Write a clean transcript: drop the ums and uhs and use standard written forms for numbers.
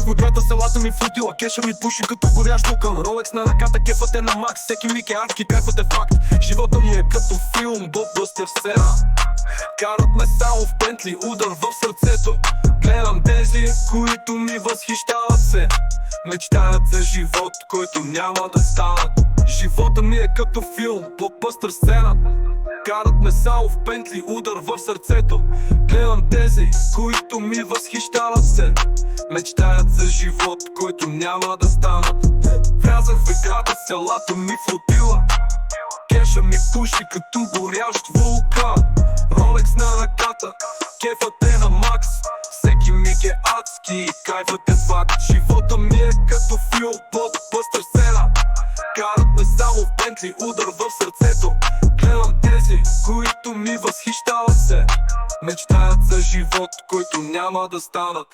в играта, селата ми футила, кеша ми пуши като горящ вулкан. Ролекс на ръката, кефът е на макс, всеки миг е адски, кайфът е факт. Живота ми е като филм, блокбъстер сцена. Карат ме само в Бентли, удар в сърцето. Гледам тези, които ми възхищават се. Мечтаят за живот, който няма да станат. Живота ми е като филм, блокбъстер сцена. Карат ме само в Бентли, удар в сърцето. Гледам тези, които ми възхищават се. Мечтаят за живот, който няма да станат. Влязах в играта, селата ми флотила. Кеша ми пуши като горящ вулкан. Ролекс на ръката, кефът е на макс. Всеки миг е адски и кайфът е факт. Живота ми е като филм, блокбъстер сцена. Карат ме само в Бентли, удар в сърцето. Гледам тези, които ми възхищават се. Мечтаят за живот, който няма да станат.